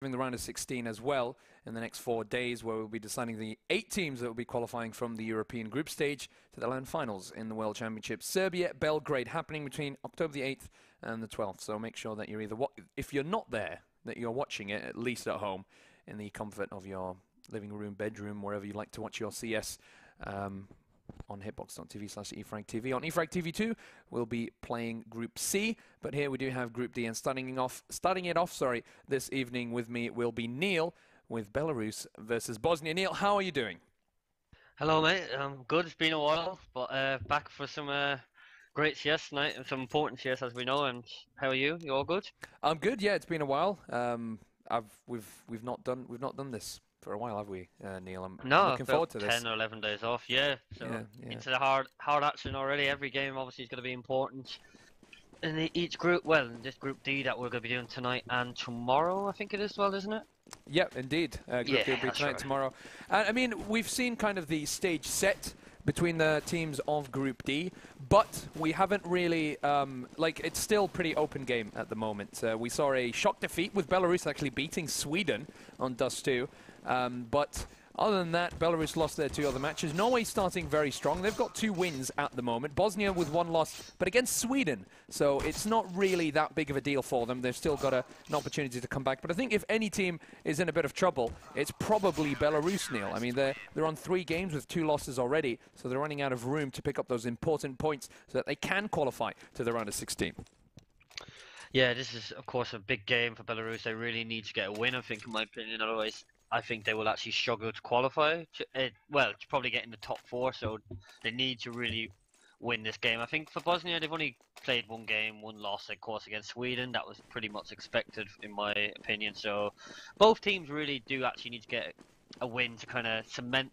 the round of 16 as well in the next 4 days, where we'll be deciding the 8 teams that will be qualifying from the European group stage to the land finals in the World Championship. Serbia, Belgrade, happening between October the 8th and the 12th. So make sure that you're either, if you're not there, that you're watching it at least at home in the comfort of your living room, bedroom, wherever you like to watch your CS. On hitbox.tv/eFragTV. On eFragTV2, we'll be playing Group C, but here we do have Group D, and starting it off, this evening with me will be Neil with Belarus versus Bosnia. Neil, how are you doing? Hello, mate. Good. It's been a while, but back for some great CS tonight and some important CS, as we know. And how are you? You all good? I'm good. Yeah, it's been a while. We've not done this for a while, have we, Neil? I'm looking forward to this. 10 or 11 days off, yeah. So yeah. into the hard action already. Every game obviously is going to be important. In each group, well, in this Group D that we're going to be doing tonight and tomorrow, I think it is, well, isn't it? Yep, indeed. Group D will be tonight, tomorrow. I mean, we've seen kind of the stage set between the teams of Group D, but we haven't really, it's still pretty open game at the moment. We saw a shock defeat with Belarus actually beating Sweden on Dust 2, but other than that, Belarus lost their 2 other matches. Norway starting very strong. They've got 2 wins at the moment. Bosnia with 1 loss, but against Sweden. So it's not really that big of a deal for them. They've still got an opportunity to come back. But I think if any team is in a bit of trouble, it's probably Belarus, Neil. I mean, they're on 3 games with 2 losses already, so they're running out of room to pick up those important points so that they can qualify to the round of 16. Yeah, this is, of course, a big game for Belarus. They really need to get a win, I think, in my opinion. Otherwise, I think they will actually struggle to qualify. To probably get in the top 4, so they need to really win this game. I think for Bosnia, they've only played 1 game, 1 loss, of course, against Sweden. That was pretty much expected, in my opinion. So both teams really do actually need to get a win to kind of cement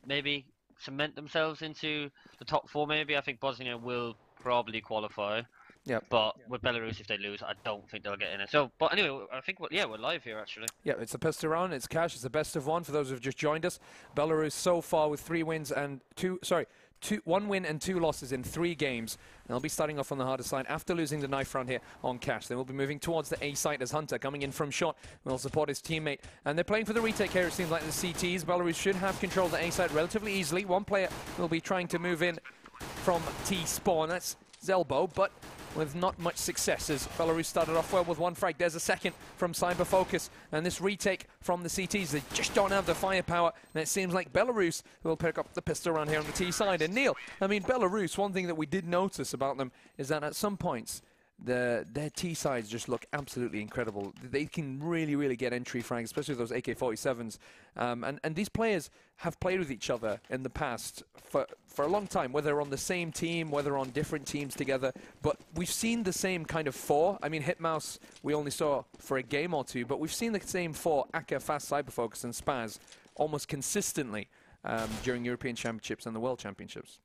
themselves into the top 4, maybe. I think Bosnia will probably qualify. Yeah, but with Belarus, if they lose, I don't think they'll get in it. So, but anyway, I think we're live here actually. Yeah, it's a best of round. It's cash. It's the best of 1 for those who've just joined us. Belarus so far with 3 wins and 1 win and 2 losses in 3 games. And they'll be starting off on the harder side after losing the knife round here on cash. They will be moving towards the A site as Hunter coming in from shot will support his teammate. And they're playing for the retake here. It seems like the CTs. Belarus should have control of the A site relatively easily. One player will be trying to move in from T spawn. That's Zelbo, but with not much success as Belarus started off well with 1 frag. There's a second from Cyber Focus, and this retake from the CTs, they just don't have the firepower, and it seems like Belarus will pick up the pistol around here on the T side. And Neil, I mean, Belarus, one thing that we did notice about them is that at some points their T sides just look absolutely incredible. They can really get entry frags, especially with those AK-47s. And these players have played with each other in the past for a long time, whether on the same team, whether on different teams together. But we've seen the same kind of 4. I mean, Hitmouse we only saw for a game or 2, but we've seen the same 4, Akka, Fast, Cyberfocus, and Spaz, almost consistently during European Championships and the World Championships.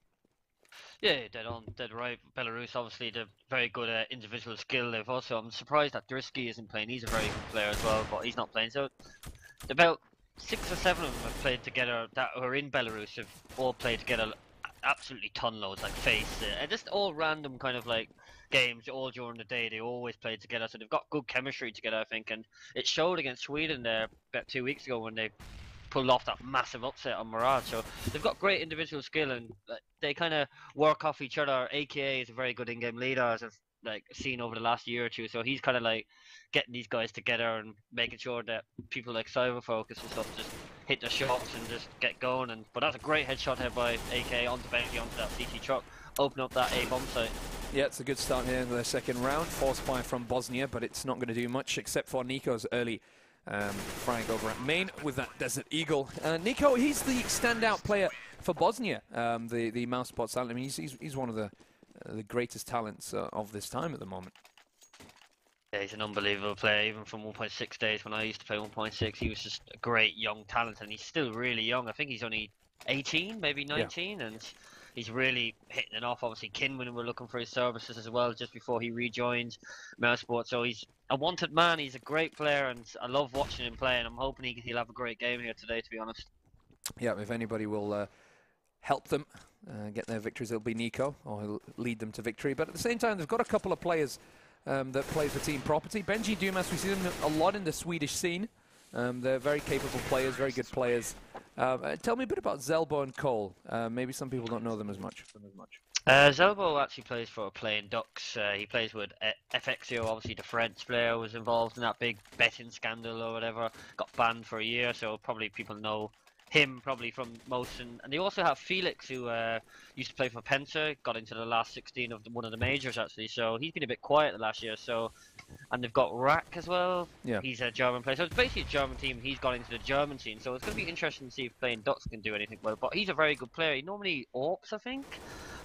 Yeah, dead right. Belarus, obviously, they're very good at individual skill. I'm surprised that Drisky isn't playing. He's a very good player as well, but he's not playing. So about 6 or 7 of them have played together that are in Belarus, have all played together absolutely ton loads, like Face, and just all random kind of like games all during the day. They always play together, so they've got good chemistry together, I think, and it showed against Sweden there about 2 weeks ago when they pulled off that massive upset on Mirage. So they've got great individual skill, and they kind of work off each other. AKA is a very good in-game leader, as I've seen over the last year or 2. So he's kind of like getting these guys together and making sure that people like Cyber Focus and stuff just hit the shots and just get going. But that's a great headshot here by AK onto Benji, onto that CT truck, open up that A bomb site. Yeah, it's a good start here in the second round. Force fire from Bosnia, but it's not going to do much except for Nico's early frag over at main with that Desert Eagle. Nico, he's the standout player for Bosnia, the mouse bot talent. I mean, he's one of the greatest talents of this time at the moment. Yeah, he's an unbelievable player, even from 1.6 days when I used to play 1.6. He was just a great young talent, and he's still really young. I think he's only 18, maybe 19, yeah. And he's really hitting it off. Obviously, Kinwin were looking for his services as well just before he rejoined Mouseport. So he's a wanted man. He's a great player, and I love watching him play, and I'm hoping he'll have a great game here today, to be honest. Yeah, if anybody will help them get their victories, it'll be Nico, or he'll lead them to victory. But at the same time, they've got a couple of players that play for Team Property. Benji Dumas, we see them a lot in the Swedish scene. They're very capable players, very good players. Tell me a bit about Zelbo and Cole. Maybe some people don't know them as much. Zelbo actually plays for Playing Ducks. He plays with FXio, obviously the French player was involved in that big betting scandal or whatever. Got banned for a year, so probably people know him probably from most. And they also have Felix, who used to play for Pensa, got into the last 16 of one of the majors actually. So he's been a bit quiet the last year. So, and they've got Rack as well. Yeah. He's a German player, so it's basically a German team. He's got into the German scene, so it's going to be interesting to see if Playing Ducks can do anything well. But he's a very good player. He normally AWPs, I think.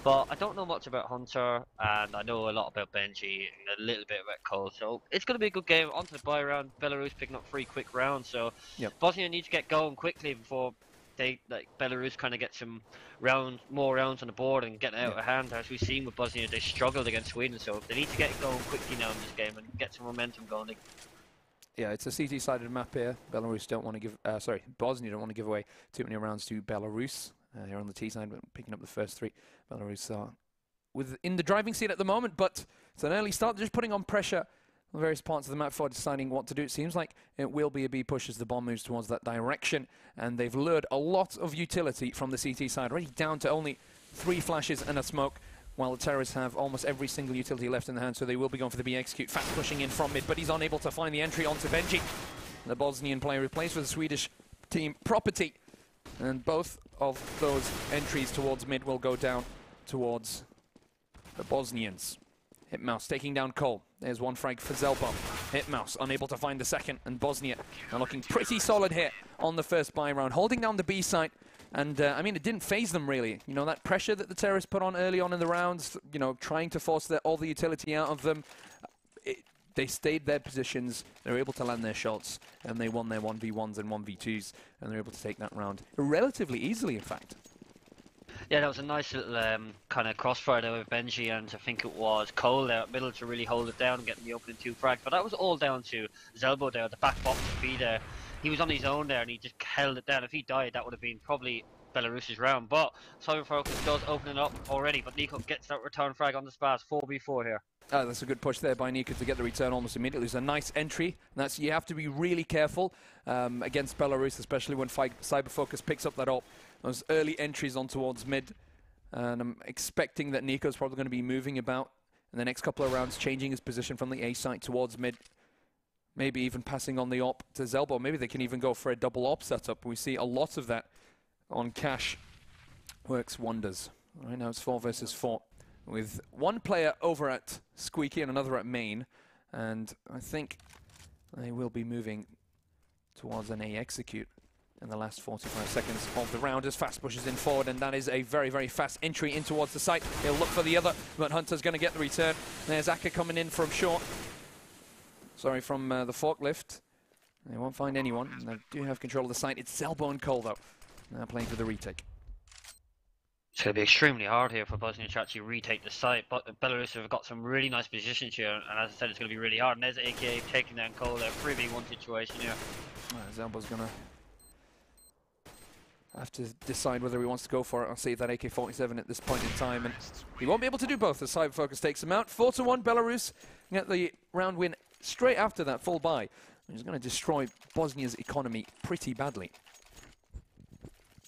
But I don't know much about Hunter, and I know a lot about Benji, a little bit about Cole. So it's going to be a good game. On to the bye round. Belarus picking up 3 quick rounds. So Bosnia needs to get going quickly before they Belarus kind of get some more rounds on the board and get out of hand. As we've seen with Bosnia, they struggled against Sweden. So they need to get going quickly now in this game and get some momentum going. Yeah, it's a CT-sided map here. Belarus don't want to give, Bosnia don't want to give away too many rounds to Belarus. Here on the T side, picking up the first 3. Belarus are in the driving seat at the moment, but it's an early start. They're just putting on pressure on various parts of the map for deciding what to do. It seems like it will be a B push as the bomb moves towards that direction, and they've lured a lot of utility from the CT side, already down to only 3 flashes and a smoke, while the terrorists have almost every single utility left in the hand, so they will be going for the B execute. Fast pushing in from mid, but he's unable to find the entry onto Benji. The Bosnian player replaced with the Swedish team property. And both of those entries towards mid will go down towards the Bosnians. Hitmouse taking down Cole. There's one frag for Zelbo. Hitmouse unable to find the second, and Bosnia are looking pretty solid here on the first buy round, holding down the B site. And I mean, it didn't phase them really. You know, that pressure that the terrorists put on early on in the rounds, you know, trying to force all the utility out of them. They stayed their positions, they were able to land their shots, and they won their 1v1s and 1v2s, and they're able to take that round relatively easily, in fact. Yeah, that was a nice little kind of crossfire there with Benji, and I think it was Cole there at middle to really hold it down and get the opening 2 frags. But that was all down to Zelbo there, the back box to be there. He was on his own there, and he just held it down. If he died, that would have been probably Belarus's round. But Cyber Focus does open it up already, but Nico gets that return frag on the spaz, 4v4 here. That's a good push there by Nico to get the return almost immediately. It's a nice entry. And you have to be really careful against Belarus, especially when Cyber Focus picks up that op. Those early entries on towards mid. And I'm expecting that Nico's probably going to be moving about in the next couple of rounds, changing his position from the A site towards mid. Maybe even passing on the op to Zelbo. Maybe they can even go for a double op setup. We see a lot of that on Cash. Works wonders. Right now it's 4 versus 4. With one player over at Squeaky and another at main, and I think they will be moving towards an A execute in the last 45 seconds of the round as Fast pushes in forward, and that is a very, very fast entry in towards the site. He'll look for the other, but Hunter's going to get the return. There's Aka coming in from short. Sorry, from the forklift. They won't find anyone, and they do have control of the site. It's Zelbo and Cole, though, now playing for the retake. It's going to be extremely hard here for Bosnia to actually retake the site, but Belarus have got some really nice positions here, and as I said, it's going to be really hard. And there's AKA taking down Cole, a 3v1 situation here. Zelbo's going to have to decide whether he wants to go for it or save that AK-47 at this point in time, and he won't be able to do both as Cyber Focus takes him out. 4-1, Belarus get the round win straight after that full buy. He's going to destroy Bosnia's economy pretty badly.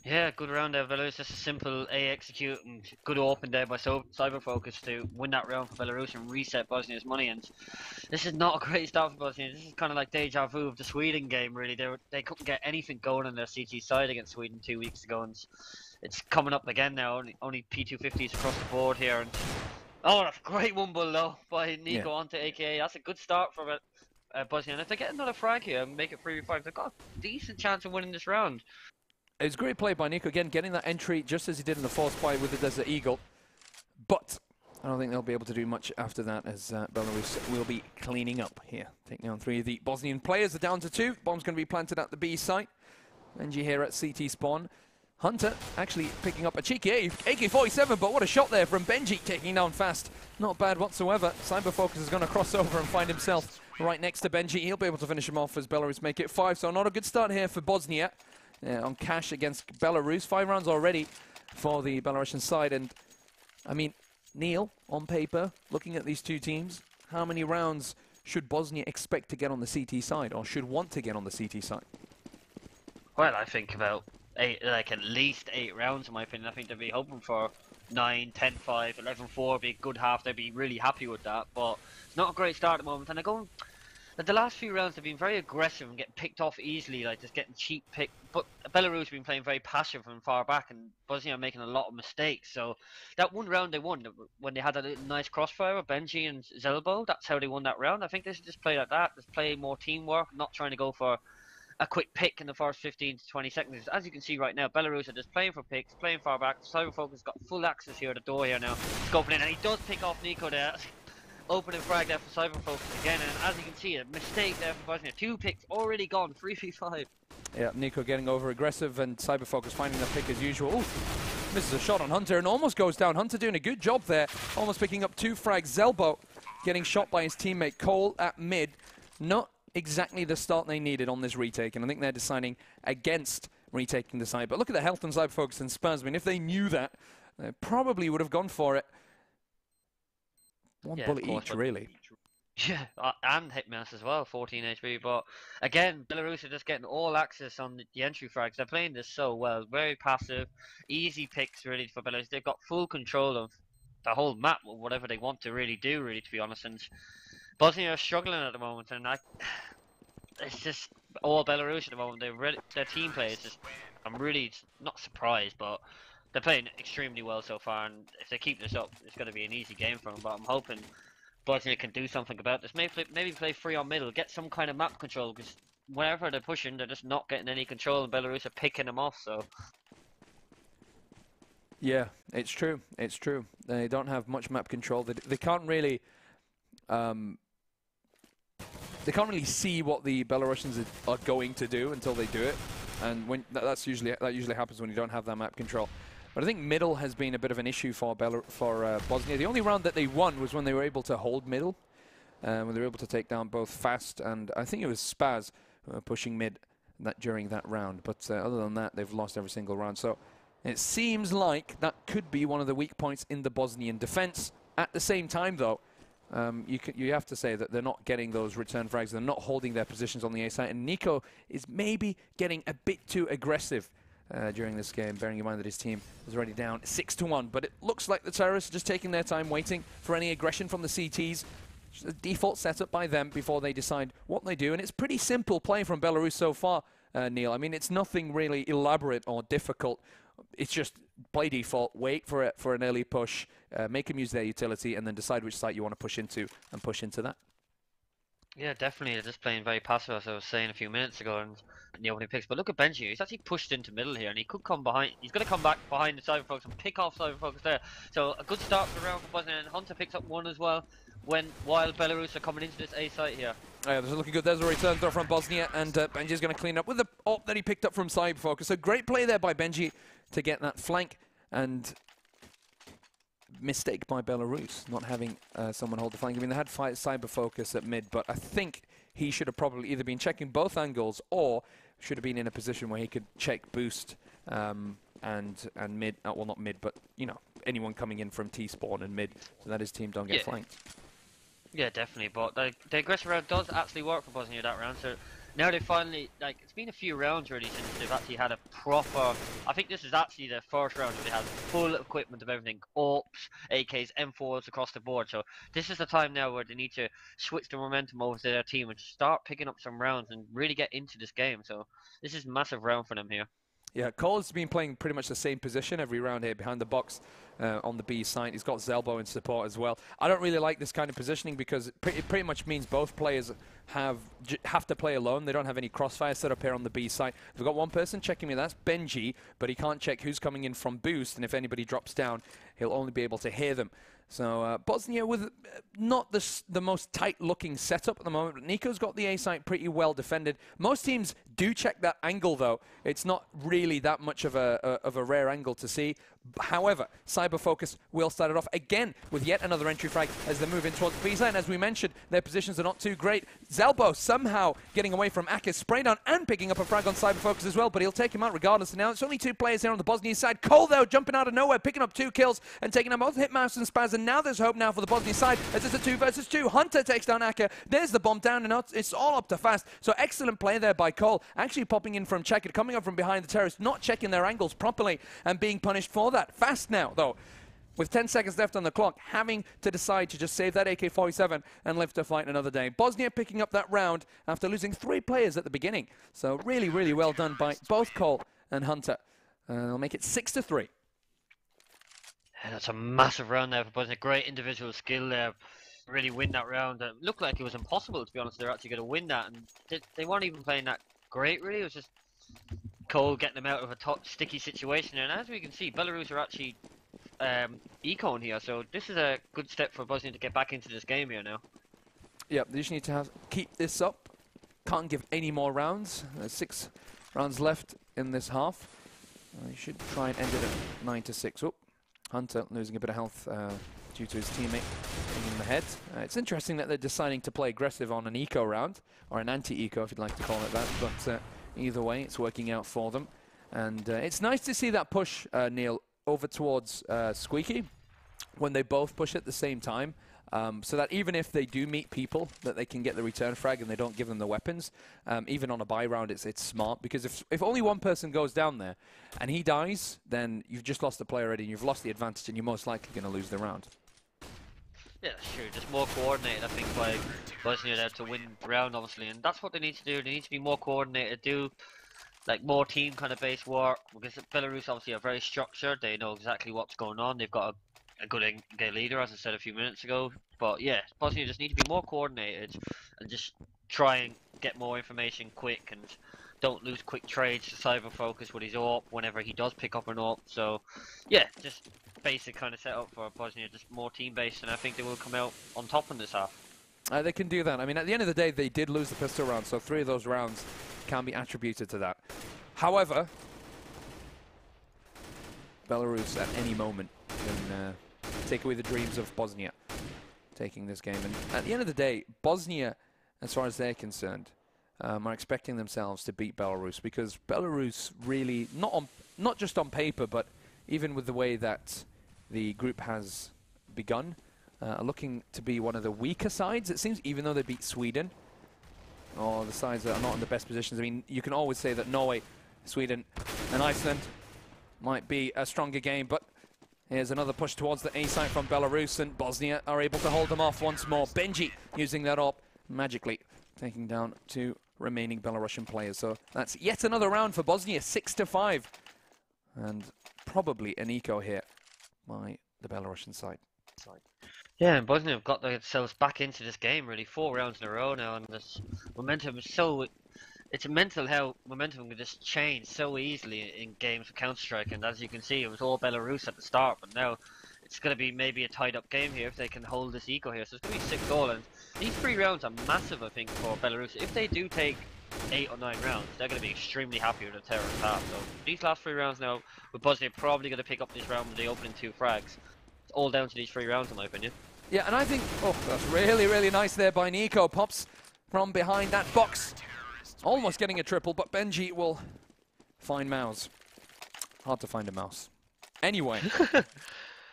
Yeah, good round there, Belarus. Just a simple A execute and good open there by Cyber Focus to win that round for Belarus and reset Bosnia's money. And this is not a great start for Bosnia. This is kind of like deja vu of the Sweden game, really. They couldn't get anything going on their CT side against Sweden 2 weeks ago, and it's coming up again now. Only P250s across the board here. And oh, a great one bull though by Nico onto AKA. That's a good start for Bosnia. And if they get another frag here and make it 3v5, they've got a decent chance of winning this round. It was a great play by Nico, again, getting that entry just as he did in the fourth play with the Desert Eagle. But I don't think they'll be able to do much after that, as Belarus will be cleaning up here. Taking down 3 of the Bosnian players. They're down to 2. Bomb's going to be planted at the B site. Benji here at CT spawn. Hunter actually picking up a cheeky AK-47, but what a shot there from Benji, taking down Fast. Not bad whatsoever. Cyber Focus is going to cross over and find himself right next to Benji. He'll be able to finish him off as Belarus make it 5. So not a good start here for Bosnia. On Cash against Belarus. 5 rounds already for the Belarusian side. And, I mean, Neil, on paper, looking at these two teams, how many rounds should Bosnia expect to get on the CT side, or should want to get on the CT side? Well, I think about 8, like at least 8 rounds in my opinion. I think they'd be hoping for 9, 10-5, 11-4, be a good half. They'd be really happy with that, but it's not a great start at the moment. And they're going, the last few rounds they've been very aggressive and getting picked off easily, like just getting cheap pick. But Belarus have been playing very passive and far back, and Bosnia are making a lot of mistakes. So that one round they won when they had a nice crossfire with Benji and Zelbo. That's how they won that round. I think they should just play like that. Just play more teamwork, not trying to go for a quick pick in the first 15 to 20 seconds. As you can see right now, Belarus are just playing for picks, playing far back. Cyberfocus got full access here at the door here now. Scoping in, and he does pick off Nico there. Opening frag there for Cyberfocus again, and as you can see, a mistake there for Bosnia. 2 picks already gone, 3v5. Yeah, Nico getting over aggressive, and Cyberfocus finding the pick as usual. Ooh, misses a shot on Hunter and almost goes down. Hunter doing a good job there, almost picking up 2 frags. Zelbo getting shot by his teammate Cole at mid. Not exactly the start they needed on this retake, and I think they're deciding against retaking the side. But look at the health on Cyberfocus and Spurs. I mean, if they knew that, they probably would have gone for it. One bullet each, really. Yeah, and Hitmass as well, 14 HP. But again, Belarus are just getting all access on the entry frags. They're playing this so well, very passive, easy picks really for Belarus. They've got full control of the whole map, or whatever they want to really do, really, to be honest. And Bosnia are struggling at the moment, and it's just all Belarus at the moment. Their team play is just, I'm really not surprised, but they're playing extremely well so far, and if they keep this up, it's going to be an easy game for them. But I'm hoping Bosnia can do something about this. Maybe play free on middle, get some kind of map control, because whenever they're pushing, they're just not getting any control, and Belarus are picking them off. So yeah, it's true. It's true. They don't have much map control. They can't really. They can't really see what the Belarusians are going to do until they do it, and when that usually happens when you don't have that map control. But I think middle has been a bit of an issue for Bosnia. The only round that they won was when they were able to hold middle, when they were able to take down both Fast and I think it was Spaz who were pushing mid during that round. But other than that, they've lost every single round. So it seems like that could be one of the weak points in the Bosnian defense. At the same time, though, you have to say that they're not getting those return frags. They're not holding their positions on the A side. And Nico is maybe getting a bit too aggressive during this game, bearing in mind that his team is already down 6-1. But it looks like the terrorists are just taking their time, waiting for any aggression from the CTs. Just a default setup by them before they decide what they do. And it's pretty simple play from Belarus so far, Neil. I mean, it's nothing really elaborate or difficult. It's just play default, wait for it for an early push, make them use their utility, and then decide which site you want to push into and push into that. yeah, definitely. They're just playing very passive, as I was saying a few minutes ago, and the opening picks. But look at Benji. He's actually pushed into middle here, and he could come behind. He's going to come back behind the Cyberfocus and pick off Cyberfocus there. So a good start for the round for Bosnia, and Hunter picks up 1 as well. While Belarus are coming into this A site here. Yeah, this is looking good. There's a return throw from Bosnia, and Benji's going to clean up with the op that he picked up from Cyberfocus. So great play there by Benji to get that flank, and mistake by Belarus not having someone hold the flank. I mean, they had Cyberfocus at mid, but I think he should have probably either been checking both angles or should have been in a position where he could check boost and mid. Well, not mid, but you know, anyone coming in from T-spawn and mid, so that his team don't get flanked. Yeah, definitely. But the aggressive round does actually work for Bosnia that round. So now they finally, like, it's been a few rounds really since they've actually had a proper. I think this is actually their first round where they had full equipment of everything: AWPs, AKs, M4s across the board. So this is the time now where they need to switch the momentum over to their team and start picking up some rounds and really get into this game. So this is a massive round for them here. Yeah, Cole's been playing pretty much the same position every round here behind the box on the B side. He's got Zelbo in support as well. I don't really like this kind of positioning because it pretty much means both players have to play alone. They don't have any crossfire set up here on the B side. We've got one person checking me, that's Benji, but he can't check who's coming in from boost, and if anybody drops down, he'll only be able to hear them. So Bosnia with not the most tight-looking setup at the moment, but Nico's got the A site pretty well defended. Most teams do check that angle, though. It's not really that much of a rare angle to see. However, Cyberfocus will start it off again with yet another entry frag as they move in towards the B side. And as we mentioned, their positions are not too great. Zelbo somehow getting away from Akis, spray down and picking up a frag on Cyberfocus as well, but he'll take him out regardless. And now it's only 2 players here on the Bosnia side. Cole, though, jumping out of nowhere, picking up 2 kills. and taking out both Hitmouse and Spaz, and now there's hope now for the Bosnia side, as it's a 2 versus 2. Hunter takes down Aka, there's the bomb down, and it's all up to Fast. So excellent play there by Cole, actually popping in from Checker, coming up from behind the terrorists, not checking their angles properly, and being punished for that. Fast now, though, with 10 seconds left on the clock, having to decide to just save that AK-47 and live to fight another day. Bosnia picking up that round after losing 3 players at the beginning. So really, really well done by both Cole and Hunter. They'll make it 6-3. Yeah, that's a massive round there for Bosnia. Great individual skill there. Really win that round. It looked like it was impossible, to be honest. They're actually going to win that. And they weren't even playing that great, really. It was just Cole getting them out of a sticky situation. And as we can see, Belarus are actually econ here, so this is a good step for Bosnia to get back into this game here now. Yeah, they just need to keep this up. Can't give any more rounds. There's 6 rounds left in this half. You should try and end it at 9-6. Oh, Hunter losing a bit of health due to his teammate hitting in the head. It's interesting that they're deciding to play aggressive on an eco round, or an anti-eco if you'd like to call it that, but either way it's working out for them. And it's nice to see that push, Neil, over towards Squeaky when they both push at the same time, so that even if they do meet people, that they can get the return frag and they don't give them the weapons. Even on a buy round, it's smart, because if only one person goes down there and he dies, then you've just lost the play already and you've lost the advantage and you're most likely going to lose the round. Yeah, sure. Just more coordinated, I think, by Bosnia there to win the round, obviously, and that's what they need to do. They need to be more coordinated, do like more team kind of based work, because Belarus obviously are very structured. They know exactly what's going on. They've got a good leader, as I said a few minutes ago. But yeah, Bosnia just need to be more coordinated and just try and get more information quick, and don't lose quick trades to cyber focus with his AWP whenever he does pick up an AWP. So yeah, just basic kind of setup for Bosnia, just more team based, and I think they will come out on top in this half. They can do that. I mean, at the end of the day, they did lose the pistol round, so 3 of those rounds can be attributed to that. However, Belarus at any moment can take away the dreams of Bosnia taking this game. And at the end of the day, Bosnia, as far as they're concerned, are expecting themselves to beat Belarus, because Belarus really, not just on paper, but even with the way that the group has begun, are looking to be one of the weaker sides, it seems, even though they beat Sweden, or the sides that are not in the best positions. I mean, you can always say that Norway, Sweden, and Iceland might be a stronger game, but here's another push towards the A side from Belarus, and Bosnia are able to hold them off once more. Benji using that AWP magically, taking down 2 remaining Belarusian players. So that's yet another round for Bosnia, 6-5. And probably an eco here by the Belarusian side. Yeah, and Bosnia have got themselves back into this game, really, 4 rounds in a row now, and this momentum is so... It's mental how momentum can just change so easily in games of Counter-Strike, and as you can see, it was all Belarus at the start, but now it's going to be maybe a tied-up game here if they can hold this eco here. So it's going to be 6-all, and these 3 rounds are massive, I think, for Belarus. If they do take 8 or 9 rounds, they're going to be extremely happy with the terrorist half. So these last 3 rounds now, with Bosnia probably going to pick up this round with the opening 2 frags. It's all down to these 3 rounds, in my opinion. Yeah, and I think, oh, that's really, really nice there by Nico. Pops from behind that box. Almost getting a triple, but Benji will find mouse. Hard to find a mouse. Anyway,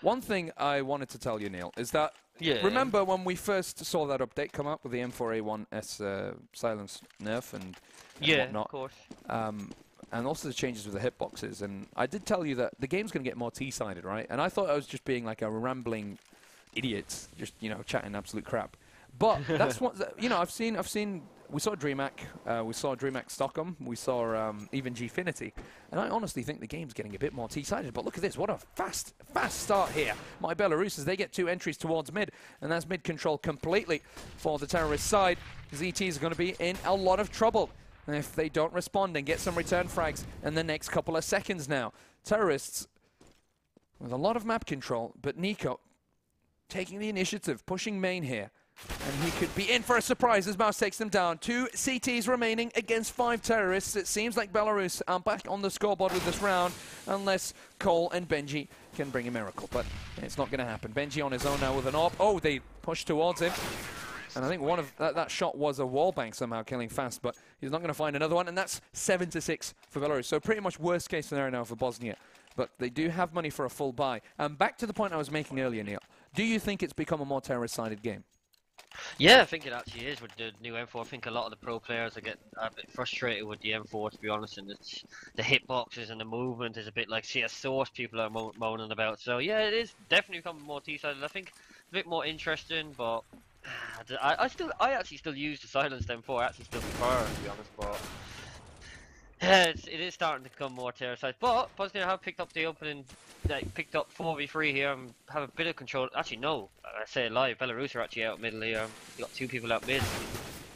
one thing I wanted to tell you, Neil, is that remember when we first saw that update come up with the M4A1S silence nerf and whatnot? Of course. And also the changes with the hitboxes. And I did tell you that the game's going to get more T-sided, right? And I thought I was just being like a rambling idiot, just, you know, chatting absolute crap. But that's what, you know, I've seen, we saw DreamHack Stockholm, we saw even Gfinity, and I honestly think the game's getting a bit more T-sided. But look at this, what a fast start here. My Belarus, as they get 2 entries towards mid, and that's mid control completely for the terrorist side. ZTs are going to be in a lot of trouble if they don't respond and get some return frags in the next couple of seconds now. Terrorists with a lot of map control, but Nico taking the initiative, pushing main here. And he could be in for a surprise as Mouse takes them down. 2 CTs remaining against 5 terrorists. It seems like Belarus are back on the scoreboard with this round, unless Cole and Benji can bring a miracle. But it's not going to happen. Benji on his own now with an AWP. Oh, they push towards him. And I think one of that shot was a wallbang somehow, killing Fast, but he's not going to find another one. And that's 7-6 for Belarus. So pretty much worst case scenario now for Bosnia. but they do have money for a full buy. Back to the point I was making earlier, Neil. Do you think it's become a more terrorist-sided game? Yeah, I think it actually is with the new M4. I think a lot of the pro players are getting a bit frustrated with the M4, to be honest, and it's the hitboxes and the movement is a bit like CS Source people are moaning about. So yeah, it is definitely becoming more T-sided. I think a bit more interesting, but I actually still use the silenced M4. I actually still prefer it, to be honest, but yeah, it is starting to become more terror-sided. But Bosnia have picked up the opening. They picked up 4v3 here and have a bit of control. Actually, no, I say it live. Belarus are actually out middle here. They got 2 people out mid.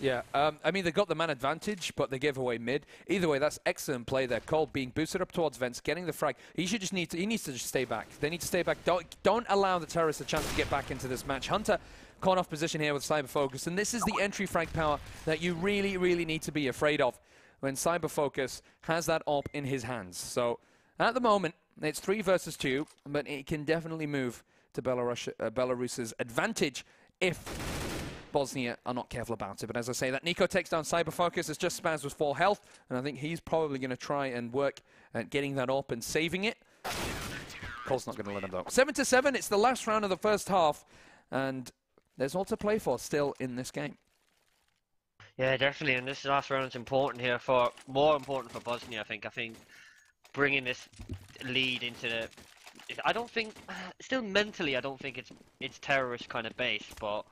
Yeah, I mean, they got the man advantage, but they gave away mid. Either way, that's excellent play there. Cole being boosted up towards Vents, getting the frag. He needs to just stay back. They need to stay back. Don't allow the terrorists a chance to get back into this match. Hunter caught off position here with Cyber Focus, and this is the entry frag power that you really, really need to be afraid of when Cyber Focus has that op in his hands. So at the moment, it's 3 versus 2, but it can definitely move to Belarus's advantage if Bosnia are not careful about it. But as I say, that Nico takes down Cyber Focus. It's just Spaz with 4 health, and I think he's probably going to try and work at getting that op and saving it. Cole's not going to let him though. 7-7, it's the last round of the first half, and there's all to play for still in this game. Yeah, definitely, and this last round is important here more important for Bosnia, I think. I think bringing this lead into the... I don't think... Still mentally, I don't think it's terrorist kind of base, but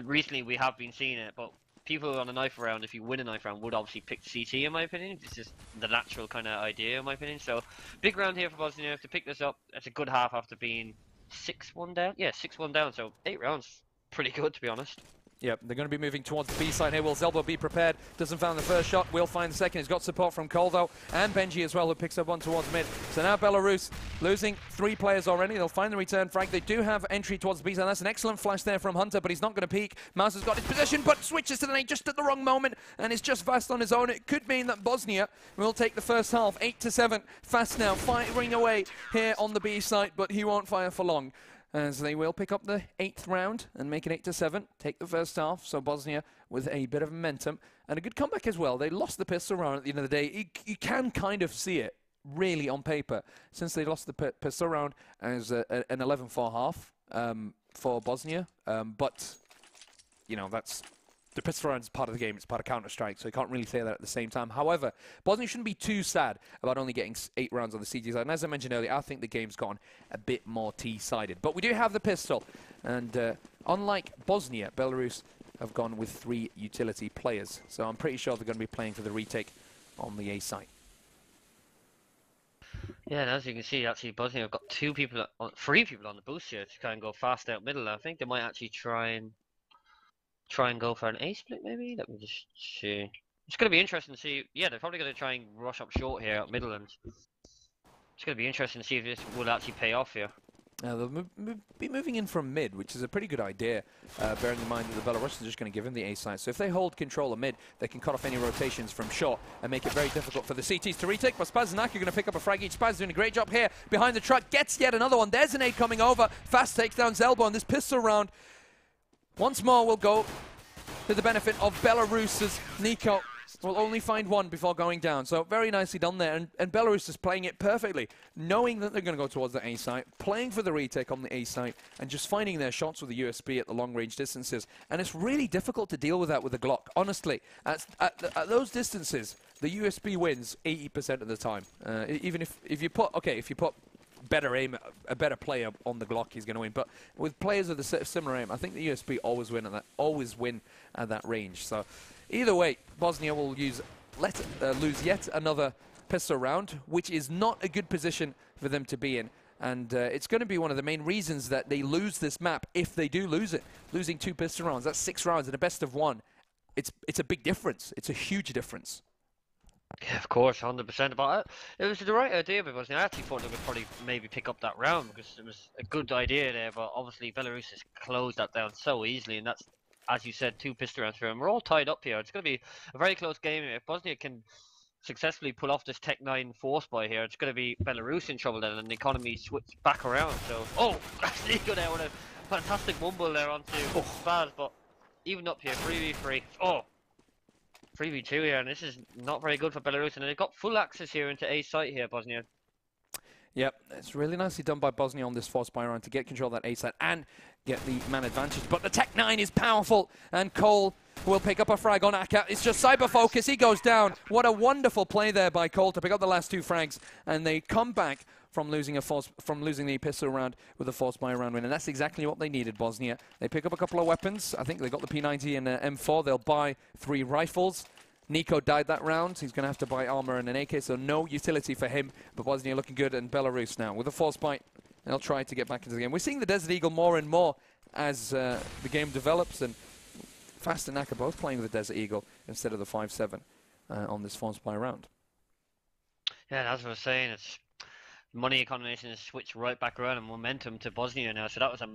recently we have been seeing it. But people on a knife round, if you win a knife round, would obviously pick CT, in my opinion. This is the natural kind of idea, in my opinion. So, big round here for Bosnia to pick this up. It's a good half after being 6-1 down. Yeah, 6-1 down, so 8 rounds. Pretty good, to be honest. Yep, they're going to be moving towards the B side here. Will Zelbo be prepared? Doesn't find the first shot. Will find the second. He's got support from Cole, though, and Benji as well, who picks up one towards mid. So now Belarus losing 3 players already. They'll find the return frag. They do have entry towards the B side. That's an excellent flash there from Hunter, but he's not going to peek. Mouse has got his position, but switches to the nade just at the wrong moment, and it's just Fast on his own. It could mean that Bosnia will take the first half. 8-7. Fast now firing away here on the B side, but he won't fire for long, as they will pick up the 8th round and make it 8-7, take the first half. So Bosnia with a bit of momentum and a good comeback as well. They lost the pistol round at the end of the day. You can kind of see it, really, on paper, since they lost the pistol round as an 11-4 half for Bosnia. But, you know, that's... The pistol round is part of the game, it's part of Counter-Strike, so you can't really say that at the same time. However, Bosnia shouldn't be too sad about only getting 8 rounds on the CT side. And as I mentioned earlier, I think the game's gone a bit more T-sided. But we do have the pistol, and unlike Bosnia, Belarus have gone with 3 utility players. So I'm pretty sure they're going to be playing for the retake on the A site. Yeah, and as you can see, actually, Bosnia have got 3 people on the boost here to kind of go fast out middle. I think they might actually try and go for an A split, maybe? Let me just see. It's going to be interesting to see. Yeah, they're probably going to try and rush up short here at middle, and it's going to be interesting to see if this will actually pay off here. They'll be moving in from mid, which is a pretty good idea, bearing in mind that the Belarusians are just going to give him the A side. So if they hold control of mid, they can cut off any rotations from short and make it very difficult for the CTs to retake. But Spaz and Naki are going to pick up a frag each. Spaz doing a great job here behind the truck, gets yet another one. There's an aid coming over. Fast takes down Zelbo, and this pistol round once more will go to the benefit of Belarus's Nico. Will only find 1 before going down. So very nicely done there. And Belarus is playing it perfectly, knowing that they're going to go towards the A site, playing for the retake on the A site, and just finding their shots with the USB at the long-range distances. And it's really difficult to deal with that with the Glock. Honestly, at those distances, the USB wins 80% of the time. Even if you put better aim, a better player on the Glock, he's going to win. But with players with a similar aim, I think the USB always win at that range. So either way, Bosnia will lose yet another pistol round, which is not a good position for them to be in. And it's going to be one of the main reasons that they lose this map if they do lose it. Losing 2 pistol rounds, that's 6 rounds in a best of 1. It's a big difference. It's a huge difference. Yeah, of course, 100%. But it was the right idea because I actually thought they would probably maybe pick up that round because it was a good idea there. But obviously, Belarus has closed that down so easily, and that's, as you said, 2 pistol rounds for them. We're all tied up here. It's going to be a very close game. If Bosnia can successfully pull off this Tech 9 force buy here, it's going to be Belarus in trouble then, and the economy switch back around. So, that's Nico there with a fantastic mumble there onto Spaz, but even up here, 3v3. 3v2 here, and this is not very good for Belarus, and they've got full access here into A site here, Bosnia. Yep, it's really nicely done by Bosnia on this force buy round to get control of that A side and get the man advantage. But the Tech 9 is powerful, and Cole will pick up a frag on Aka. It's just cyber focus. He goes down. What a wonderful play there by Cole to pick up the last 2 frags, and they come back from losing the pistol round with a force buy round win, and that's exactly what they needed. Bosnia. They pick up a couple of weapons. I think they got the P90 and M4. They'll buy 3 rifles. Nico died that round. He's going to have to buy armor and an AK, so no utility for him. But Bosnia looking good, and Belarus now with a force bite. They'll try to get back into the game. We're seeing the Desert Eagle more and more as the game develops, and Fast and Naka both playing with the Desert Eagle instead of the 5.7 on this force buy round. Yeah, as I was saying, it's money economization has switched right back around and momentum to Bosnia now, so that was a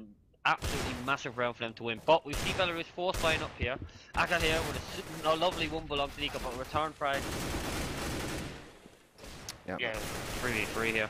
absolutely massive round for them to win. But we see Belarus force buying up here. Aka here with a lovely wumble onto Nico, but return frag. Yep. Yeah, 3v3 here.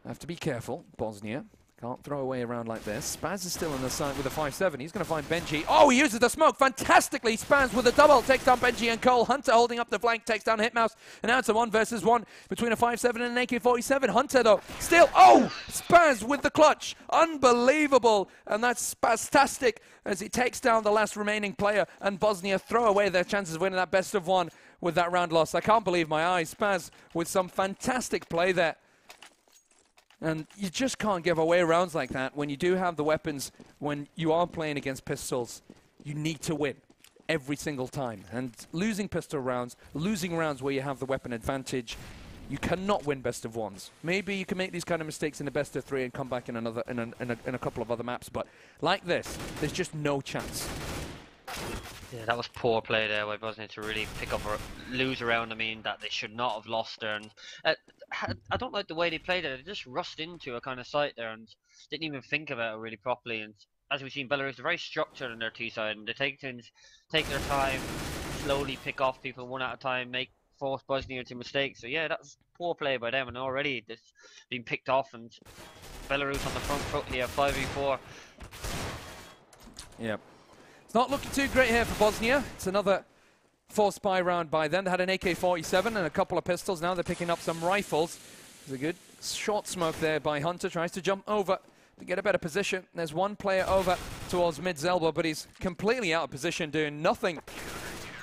Have to be careful, Bosnia. Can't throw away around like this. Spaz is still on the side with a 5.7. He's going to find Benji. Oh, he uses the smoke fantastically. Spaz with a double takes down Benji and Cole. Hunter holding up the flank, takes down Hitmouse. And now it's a 1 versus 1 between a 5.7 and an AK-47. Hunter, though, still. Oh, Spaz with the clutch. Unbelievable. And that's spastastic as he takes down the last remaining player. And Bosnia throw away their chances of winning that best of 1 with that round loss. I can't believe my eyes. Spaz with some fantastic play there. And you just can't give away rounds like that when you do have the weapons. When you are playing against pistols, you need to win every single time. And losing pistol rounds, losing rounds where you have the weapon advantage, you cannot win best of 1s. Maybe you can make these kind of mistakes in the best of 3 and come back in a couple of other maps, but like this, there's just no chance. Yeah, that was poor play there by Bosnia to really pick up or lose around. I mean, that they should not have lost there. And I don't like the way they played it. They just rushed into a kind of site there and didn't even think about it really properly. And as we've seen, Belarus are very structured on their T side, and they take their time, slowly pick off people one at a time, force Bosnia into mistakes. So yeah, that's poor play by them, and already it's been picked off. And Belarus on the front foot here, 5v4. Yep. It's not looking too great here for Bosnia. It's another force buy round by them. They had an AK-47 and a couple of pistols. Now they're picking up some rifles. There's a good short smoke there by Hunter. Tries to jump over to get a better position. There's one player over towards mid's elbow, but he's completely out of position, doing nothing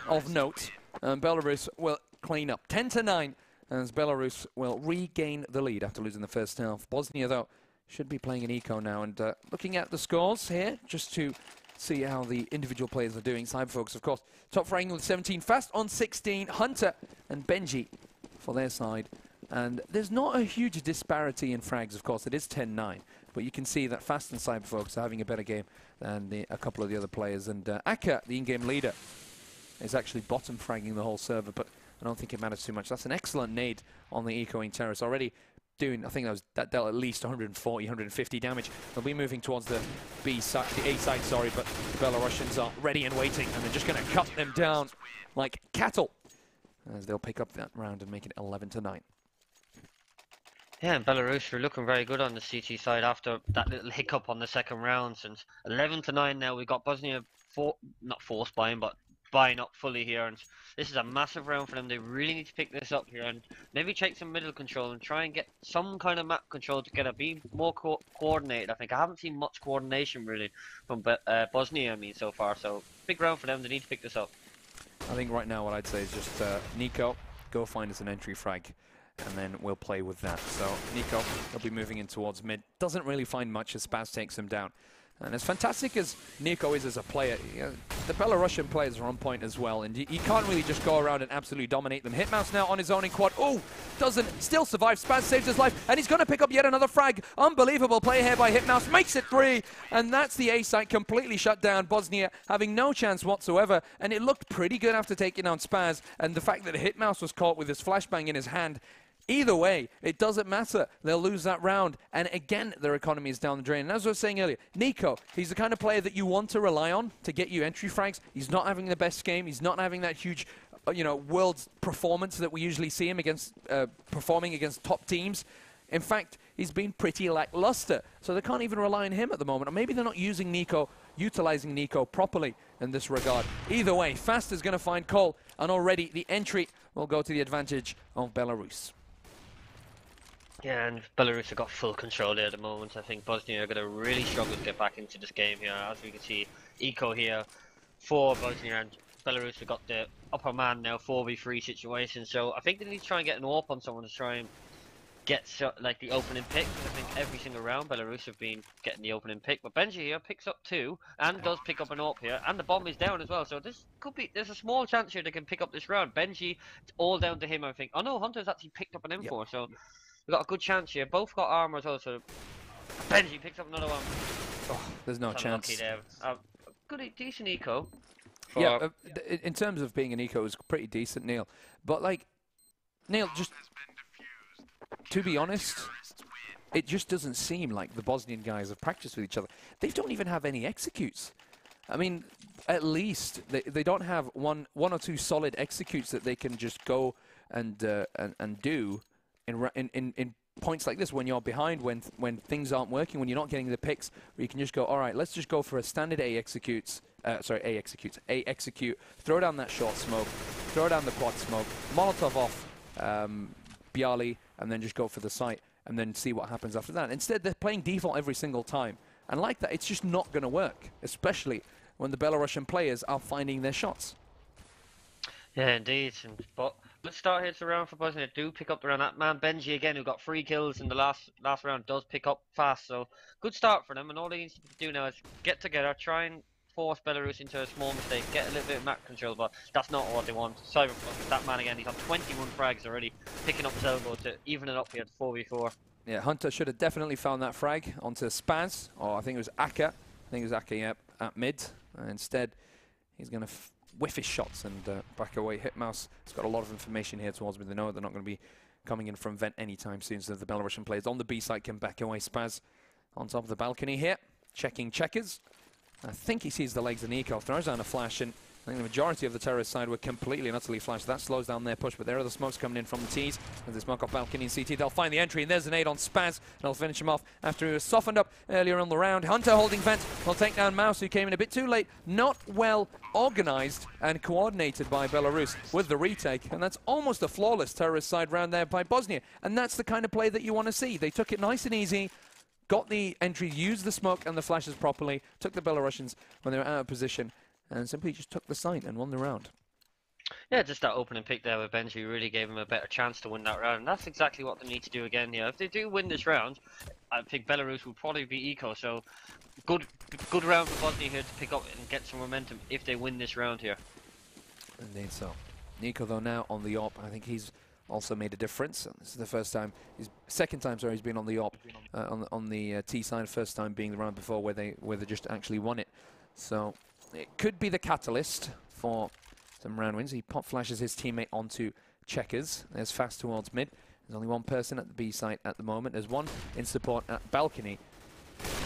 of note. And Belarus will clean up. 10-9, as Belarus will regain the lead after losing the first half. Bosnia, though, should be playing an eco now. And looking at the scores here, just to see how the individual players are doing. Cyberfolks, of course, top fragging with 17, Fast on 16, Hunter and Benji for their side. And there's not a huge disparity in frags, of course. It is 10-9, but you can see that Fast and Cyberfolks are having a better game than a couple of the other players. And Aka, the in-game leader, is actually bottom fragging the whole server, but I don't think it matters too much. That's an excellent nade on the ecoing terrace already. Doing, I think that dealt at least 140, 150 damage. They'll be moving towards the B side, the A side, sorry, but the Belarusians are ready and waiting, and they're just going to cut them down like cattle as they'll pick up that round and make it 11-9. Yeah, and Belarus are looking very good on the CT side after that little hiccup on the second round. Since 11-9 now, we've got Bosnia not force buying, but buying up fully here, and this is a massive round for them. They really need to pick this up here and maybe take some middle control and try and get some kind of map control together, be more coordinated. I think I haven't seen much coordination really from Bosnia, I mean, so far. So big round for them. They need to pick this up. I think right now what I'd say is just Nico, go find us an entry frag, and then we'll play with that. So Nico, he'll be moving in towards mid. Doesn't really find much as Spaz takes him down. And as fantastic as Nico is as a player, the Belarusian players are on point as well. And you can't really just go around and absolutely dominate them. Hitmouse now on his own in quad. Oh, doesn't still survive. Spaz saves his life, and he's going to pick up yet another frag. Unbelievable play here by Hitmouse. Makes it 3, and that's the A site completely shut down. Bosnia having no chance whatsoever, and it looked pretty good after taking down Spaz. And the fact that Hitmouse was caught with his flashbang in his hand, either way, it doesn't matter. They'll lose that round. And again, their economy is down the drain. And as I was saying earlier, Nico, he's the kind of player that you want to rely on to get you entry frags. He's not having the best game. He's not having that huge, world's performance that we usually see him against, performing against top teams. In fact, he's been pretty lackluster. So they can't even rely on him at the moment. Or maybe they're not utilizing Nico properly in this regard. Either way, Fast is going to find Cole. And already the entry will go to the advantage of Belarus. Yeah, and Belarus have got full control there at the moment. I think Bosnia are going to really struggle to get back into this game here. As we can see, Eco here for Bosnia, and Belarus have got the upper man now, 4v3 situation. So I think they need to try and get an AWP on someone to try and get like the opening pick. I think every single round Belarus have been getting the opening pick, but Benji here picks up 2 and does pick up an AWP here, and the bomb is down as well. So this could be, there's a small chance here they can pick up this round. Benji, it's all down to him, I think. Oh no, Hunter's actually picked up an M4, Yep. so we've got a good chance here. Both got armor as well, so Benji picks up another one. Oh, there's no chance. There. Good, decent eco. Yeah, in terms of being an eco, it was pretty decent, Neil. But like, Neil, just to be honest, it just doesn't seem like the Bosnian guys have practiced with each other. They don't even have any executes. I mean, at least they don't have one or two solid executes that they can just go and do in points like this when you're behind, when things aren't working, when you're not getting the picks, where you can just go, all right, let's just go for a standard A execute, throw down that short smoke, throw down the quad smoke, Molotov off Bialy, and then just go for the site, and then see what happens after that. Instead, they're playing default every single time, and like that, it's just not going to work, especially when the Belarusian players are finding their shots. Yeah, indeed. But let's start here to the round for Bosnia. Do pick up the round. That man Benji again, who got 3 kills in the last round, does pick up fast. So good start for them. And all they need to do now is get together, try and force Belarus into a small mistake, get a little bit of map control. But that's not what they want. Cyberpunk, that man again, he's on 21 frags already, picking up his elbow to even it up here at 4v4. Yeah, Hunter should have definitely found that frag onto Spaz, or I think it was Aka. I think it was Aka, yep, at mid. Instead, he's going to whiff his shots and back away. Hitmouse has got a lot of information here towards me. They know they're not going to be coming in from vent anytime soon, so the Belarusian players on the B side can back away. Spaz on top of the balcony here, checking checkers. I think he sees the legs of Nico, throws down a flash, and I think the majority of the terrorist side were completely and utterly flashed. That slows down their push, but there are the smokes coming in from the T's. As they smoke off balcony and CT, they'll find the entry, and there's an aid on Spaz, and they'll finish him off after he was softened up earlier on the round. Hunter holding vent will take down Mouse, who came in a bit too late. Not well organized and coordinated by Belarus with the retake, and that's almost a flawless terrorist side round there by Bosnia, and that's the kind of play that you want to see. They took it nice and easy, got the entry, used the smoke and the flashes properly, took the Belarusians when they were out of position, and simply just took the site and won the round. Yeah, just that opening pick there with Benji really gave him a better chance to win that round. And that's exactly what they need to do again here. If they do win this round, I think Belarus will probably be eco. So good round for Bosnia here to pick up and get some momentum if they win this round here. Indeed so. Nico, though, now on the AWP. I think he's also made a difference. This is the first time, second time, sorry, he's been on the AWP, on the T side. First time being the round before where they just actually won it. So it could be the catalyst for some round wins. He pop flashes his teammate onto checkers. There's fast towards mid. There's only one person at the B site at the moment. There's one in support at balcony.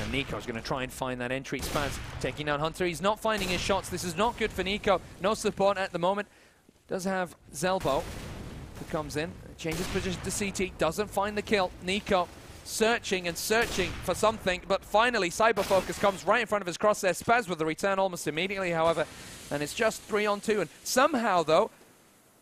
And Nico's going to try and find that entry. Spaz taking down Hunter. He's not finding his shots. This is not good for Nico. No support at the moment. Does have Zelbo, who comes in, changes position to CT, doesn't find the kill. Nico searching and searching for something, but finally Cyber Focus comes right in front of his crosshair. Spaz with the return almost immediately, however, and it's just 3-on-2, and somehow, though,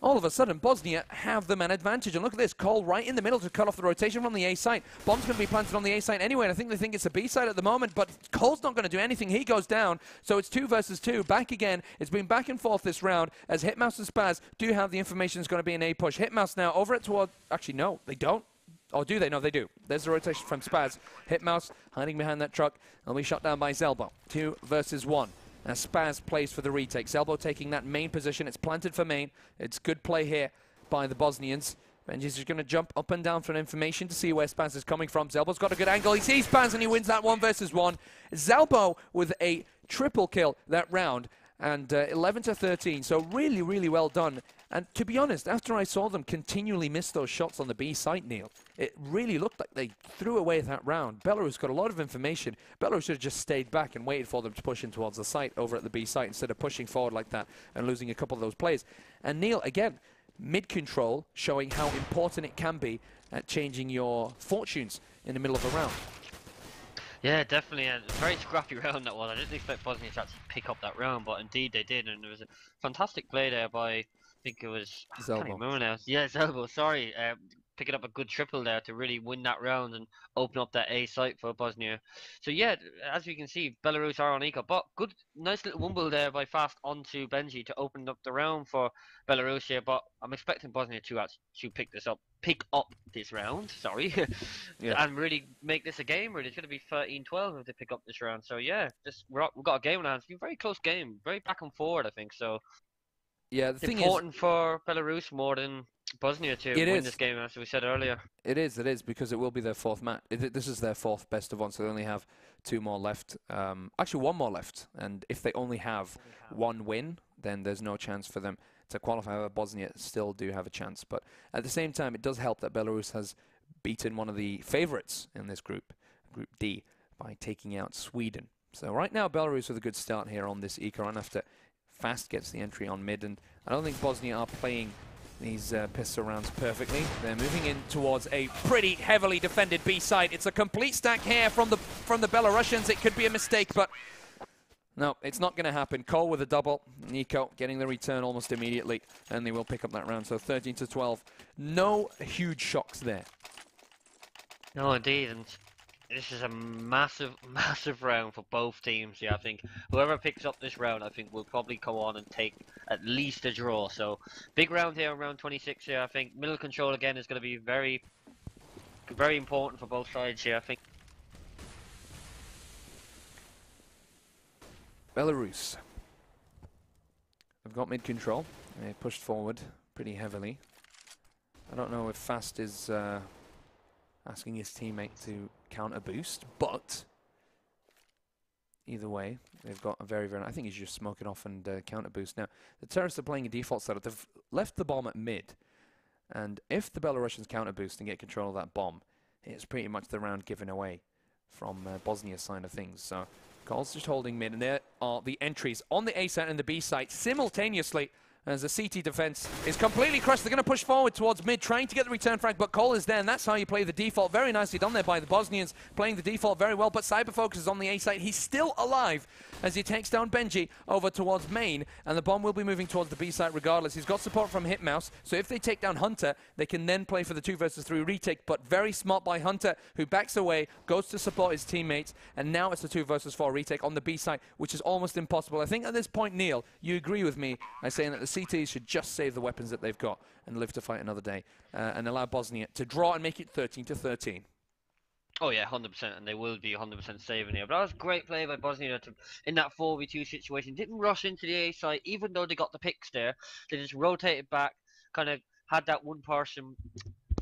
all of a sudden, Bosnia have the man advantage. And look at this, Cole right in the middle to cut off the rotation from the A site. Bomb's going to be planted on the A site anyway, and I think they think it's a B site at the moment, but Cole's not going to do anything. He goes down, so it's 2 versus 2. Back again. It's been back and forth this round, as Hitmouse and Spaz do have the information it's going to be an A push. Hitmouse now over it toward... Actually, no, they don't. Or do they? No, they do. There's the rotation from Spaz. Hitmouse hiding behind that truck. And will be shot down by Zelbo. 2 versus 1. As Spaz plays for the retake. Zelbo taking that main position. It's planted for main. It's good play here by the Bosnians. Benji's just going to jump up and down for an information to see where Spaz is coming from. Zelbo's got a good angle. He sees Spaz and he wins that 1 versus 1. Zelbo with a triple kill that round. And 11-13. So really, really well done. And to be honest, after I saw them continually miss those shots on the B site, Neil, it really looked like they threw away that round. Belarus got a lot of information. Belarus should have just stayed back and waited for them to push in towards the site over at the B site instead of pushing forward like that and losing a couple of those plays. And Neil, again, mid-control, showing how important it can be at changing your fortunes in the middle of a round. Yeah, definitely. A very scrappy round that was. I didn't expect Bosnia to actually pick up that round, but indeed they did. And there was a fantastic play there by, I think it was, I can't even remember now. Yeah, Zelbo, sorry. picking up a good triple there to really win that round and open up that A site for Bosnia. So yeah, as you can see, Belarus are on eco, but good, nice little wumble there by Fast onto Benji to open up the round for Belarus here. But I'm expecting Bosnia to pick up this round, sorry, Yeah. and really make this a game. Really, it's going to be 13-12 if they pick up this round. So yeah, we've got a game on our hands. It's been a very close game, very back and forward, I think. So Yeah, the thing is, important for Belarus more than Bosnia to it win is. this game, as we said earlier. It is, because it will be their fourth match. This is their fourth best of one, so they only have 2 more left. Actually, 1 more left, and if they only have 1 win, then there's no chance for them to qualify. However, Bosnia still do have a chance, but at the same time, it does help that Belarus has beaten one of the favorites in this group, Group D, by taking out Sweden. So right now, Belarus with a good start here on this eco run after Fast gets the entry on mid, and I don't think Bosnia are playing these pistol rounds perfectly. They're moving in towards a pretty heavily defended B site. It's a complete stack here from the Belarusians. It could be a mistake, but no, it's not going to happen. Cole with a double. Nico getting the return almost immediately, and they will pick up that round. So 13-12. No huge shocks there. No, indeed, and this is a massive, massive round for both teams. Yeah, I think whoever picks up this round, I think will probably go on and take at least a draw. So big round here, round 26 here. I think middle control again is going to be very, very important for both sides here. I think. Belarus. They've got mid control. They pushed forward pretty heavily. I don't know if Fast is asking his teammate to counter boost, but either way, they've got a very, I think he's just smoking off and counter boost. Now, the terrorists are playing a default setup. They've left the bomb at mid, and if the Belarusians counter boost and get control of that bomb, it's pretty much the round given away from Bosnia's side of things. So, Cole's just holding mid, and there are the entries on the A site and the B site simultaneously. As the CT defense is completely crushed. They're going to push forward towards mid, trying to get the return frag, but Cole is there, and that's how you play the default. Very nicely done there by the Bosnians, playing the default very well, but Cyberfocus is on the A site. He's still alive as he takes down Benji over towards main, and the bomb will be moving towards the B site regardless. He's got support from Hitmouse, so if they take down Hunter, they can then play for the 2 versus 3 retake, but very smart by Hunter, who backs away, goes to support his teammates, and now it's a 2 versus 4 retake on the B site, which is almost impossible. I think at this point, Neil, you agree with me by saying that the CTs should just save the weapons that they've got and live to fight another day, and allow Bosnia to draw and make it 13-13. Oh yeah, 100%, and they will be 100% saving here. But that was great play by Bosnia in that 4v2 situation. Didn't rush into the A site, even though they got the picks there. They just rotated back, kind of had that one person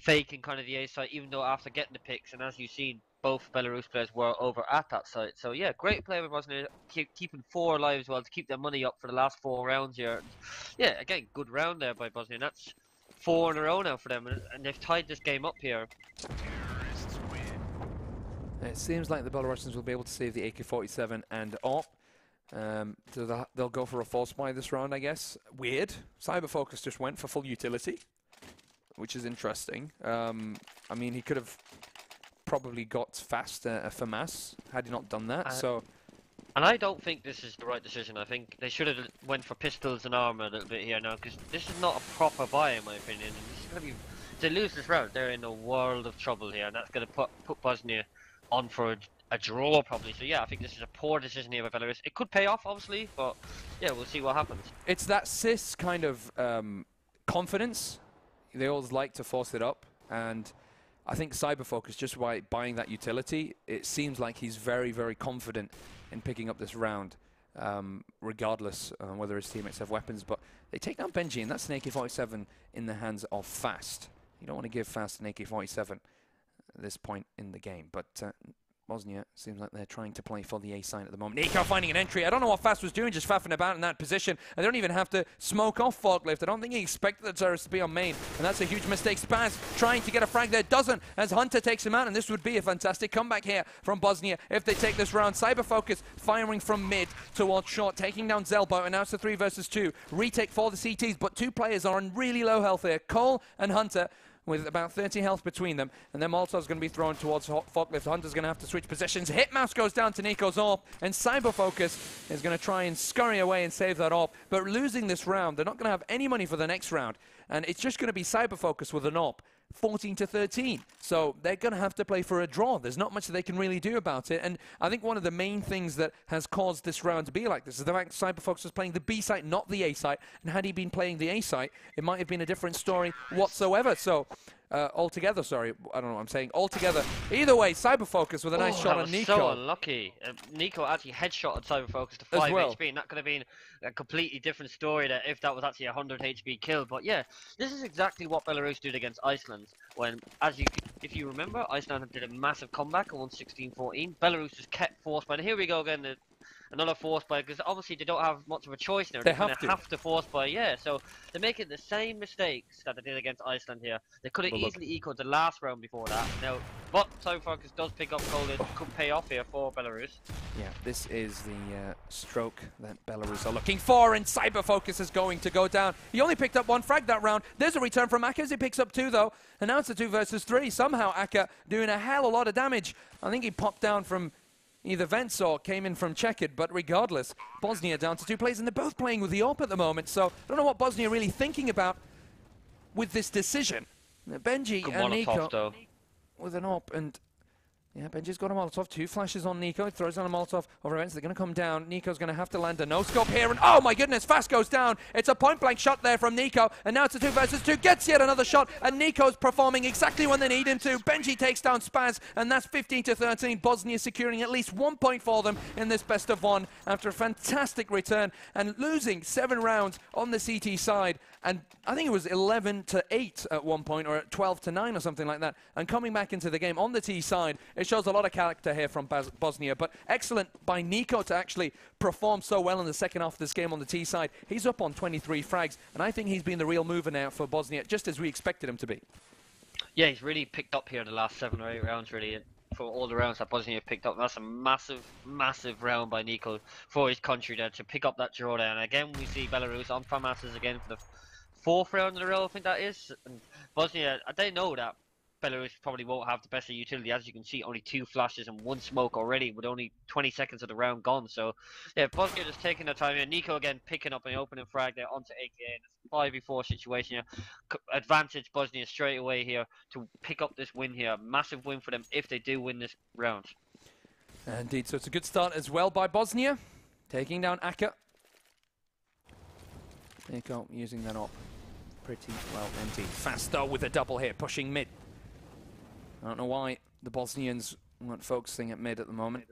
faking kind of the A site, even though after getting the picks, and as you've seen, both Belarus players were over at that site. So yeah, great play by Bosnia, keeping 4 alive as well to keep their money up for the last 4 rounds here. Yeah, again, good round there by Bosnia. And that's 4 in a row now for them, and they've tied this game up here. It seems like the Belarusians will be able to save the AK-47 and AWP. So they'll go for a false buy this round, I guess. Weird. Cyberfocus just went for full utility, which is interesting. I mean, he could have probably got Fast a FAMAS had he not done that. And I don't think this is the right decision. I think they should have went for pistols and armor a little bit here now, because this is not a proper buy in my opinion. And this is going to be, if they lose this round, they're in a world of trouble here, and that's going to put Bosnia on for a draw probably. So yeah, I think this is a poor decision here by Belarus. It could pay off obviously, but yeah, we'll see what happens. It's that cis kind of confidence. They always like to force it up, and I think Cyberfocus, just by buying that utility, it seems like he's very, very confident in picking up this round, regardless whether his teammates have weapons. But they take down Benji, and that's an AK-47 in the hands of Fast. You don't want to give Fast an AK-47 at this point in the game, but Bosnia seems like they're trying to play for the A side at the moment. Nico finding an entry. I don't know what Fast was doing, just faffing about in that position. And they don't even have to smoke off Forklift. I don't think he expected the terrorists to be on main, and that's a huge mistake. Spaz trying to get a frag there, doesn't, as Hunter takes him out, and this would be a fantastic comeback here from Bosnia if they take this round. Cyberfocus firing from mid towards short, taking down Zelbo, and now it's a 3 versus 2. Retake for the CTs, but 2 players are on really low health here. Cole and Hunter, with about 30 health between them, and then Molotov's going to be thrown towards Forklift. Hunter's going to have to switch positions. Hitmouse goes down to Nico's AWP, and Cyberfocus is going to try and scurry away and save that AWP. But losing this round, they're not going to have any money for the next round. and it's just going to be Cyber Focus with an op. 14-13, so they're going to have to play for a draw. There's not much that they can really do about it, and I think one of the main things that has caused this round to be like this is the fact Cyberfox was playing the B site, not the A site, and had he been playing the A site, it might have been a different story whatsoever. So altogether, sorry, I don't know what I'm saying. Altogether, either way, Cyberfocus with a nice shot on Nico. So unlucky. Nico actually headshotted Cyberfocus to 5 HP, and that could have been a completely different story that if that was actually a 100 HP kill. But yeah, this is exactly what Belarus did against Iceland. When, if you remember, Iceland did a massive comeback and won 16-14. Belarus just kept force by. Here we go again. Another force buy, because obviously they don't have much of a choice now. They're going to have to force buy, yeah. So they're making the same mistakes that they did against Iceland here. They could have easily equaled the last round before that. Now, but Cyberfocus does pick up gold. It could pay off here for Belarus. Yeah, this is the stroke that Belarus are looking for, and Cyberfocus is going to go down. He only picked up 1 frag that round. There's a return from Akka as he picks up 2, though. And now it's a 2 versus 3. Somehow Akka doing a hell of a lot of damage. I think he popped down from either vents or came in from checkered, but regardless, Bosnia down to 2 players, and they're both playing with the AWP at the moment, so I don't know what Bosnia are really thinking about with this decision. Benji and Nico with an AWP, and yeah, Benji's got a Molotov, 2 flashes on Nico, he throws on a Molotov over events, they're going to come down, Nico's going to have to land a no-scope here, and oh my goodness, Fast goes down, it's a point-blank shot there from Nico, and now it's a 2 versus 2, gets yet another shot, and Nico's performing exactly when they need him to. Benji takes down Spaz, and that's 15-13, Bosnia securing at least 1 point for them in this best of 1 after a fantastic return, and losing 7 rounds on the CT side, and I think it was 11-8 at one point, or 12-9 or something like that, and coming back into the game on the T side, it shows a lot of character here from Bosnia, but excellent by Nico to actually perform so well in the second half of this game on the T side. He's up on 23 frags, and I think he's been the real mover now for Bosnia, just as we expected him to be. Yeah, he's really picked up here the last 7 or 8 rounds, really, for all the rounds that Bosnia picked up. That's a massive, massive round by Nico for his country there to pick up that drawdown. And again, we see Belarus on FAMASs again for the 4th round in a row, I think that is. And Bosnia, they know that Belarus probably won't have the best of utility. As you can see, only 2 flashes and 1 smoke already with only 20 seconds of the round gone. So yeah, Bosnia just taking their time here. Nico again picking up an opening frag there onto AKA. It's a 5v4 situation here. Advantage Bosnia straight away here to pick up this win here. Massive win for them if they do win this round. Indeed, so it's a good start as well by Bosnia, taking down Akka. Nico using that up pretty well indeed. Fast though with a double here, pushing mid. I don't know why the Bosnians weren't focusing at mid at the moment.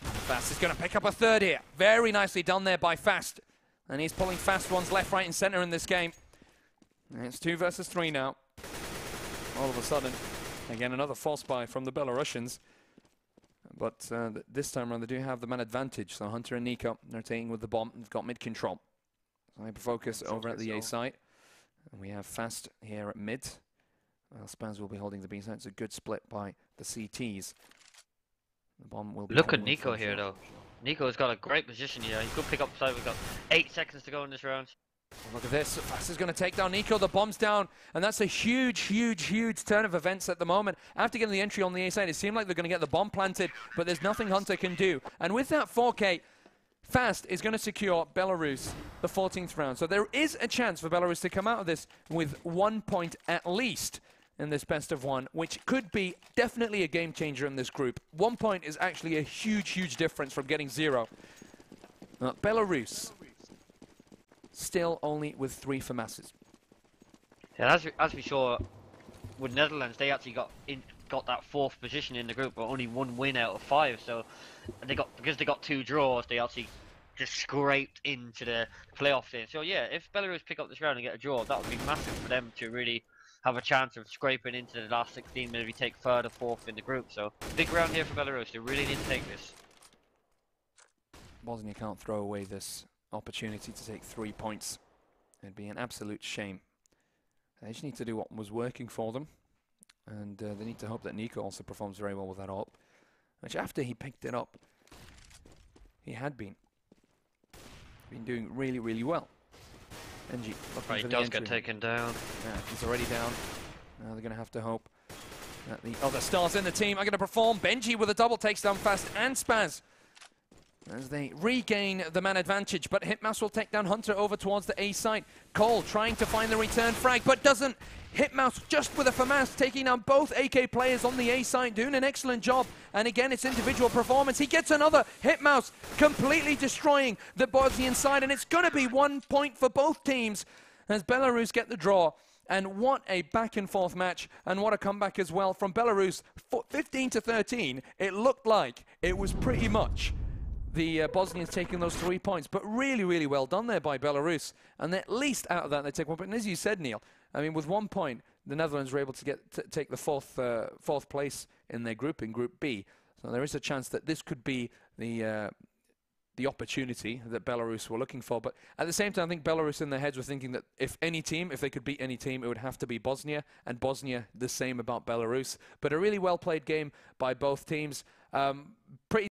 Fast is going to pick up a 3rd here. Very nicely done there by Fast. And he's pulling Fast ones left, right and center in this game. And it's 2 versus 3 now. All of a sudden, again, another force buy from the Belarusians. But this time around, they do have the man advantage. So Hunter and Nico, they're taking with the bomb. They've got mid control. So hyper focus over at the A site. And we have Fast here at mid. Spaz will be holding the B side. It's a good split by the CTs. The bomb will be. Look at Nico here, though. Nico's got a great position here. He could pick up the side. We've got 8 seconds to go in this round. Look at this. Fast is going to take down Nico. The bomb's down. And that's a huge, huge, huge turn of events at the moment. After getting the entry on the A side, it seemed like they're going to get the bomb planted, but there's nothing Hunter can do. And with that 4K, Fast is going to secure Belarus the 14th round. So there is a chance for Belarus to come out of this with 1 point at least in this best of 1, which could be definitely a game changer in this group. 1 point is actually a huge, huge difference from getting 0. Belarus still only with 3 FAMASs. Yeah, as we saw with Netherlands, they actually got that 4th position in the group, but only 1 win out of 5. So because they got 2 draws, they actually just scraped into the playoff thing. So yeah, if Belarus pick up this round and get a draw, that would be massive for them to really have a chance of scraping into the last 16, maybe take 3rd or 4th in the group. So big round here for Belarus. They really need to take this. Bosnia can't throw away this opportunity to take 3 points. It'd be an absolute shame. They just need to do what was working for them, and they need to hope that Nico also performs very well with that ult, which after he picked it up, he had been doing really, really well. Benji, right, he does get taken down. Yeah, he's already down. Now they're going to have to hope that the other stars in the team are going to perform. Benji with a double takes down Fast and Spaz. as they regain the man advantage, but Hitmouse will take down Hunter over towards the A site. Cole trying to find the return frag, but doesn't. Hitmouse just with a FAMAS taking down both AK players on the A site, doing an excellent job. And again, it's individual performance. He gets another. Hitmouse completely destroying the Bosnian side, and it's going to be 1 point for both teams as Belarus get the draw. And what a back and forth match, and what a comeback as well from Belarus. 15-13, it looked like it was pretty much the Bosnians taking those 3 points, but really, really well done there by Belarus. And at least out of that, they take 1 point. And as you said, Neil, I mean, with 1 point, the Netherlands were able to take the fourth place in their group, in Group B. So there is a chance that this could be the opportunity that Belarus were looking for. But at the same time, I think Belarus in their heads were thinking that if they could beat any team, it would have to be Bosnia, and Bosnia the same about Belarus. But a really well played game by both teams. Pretty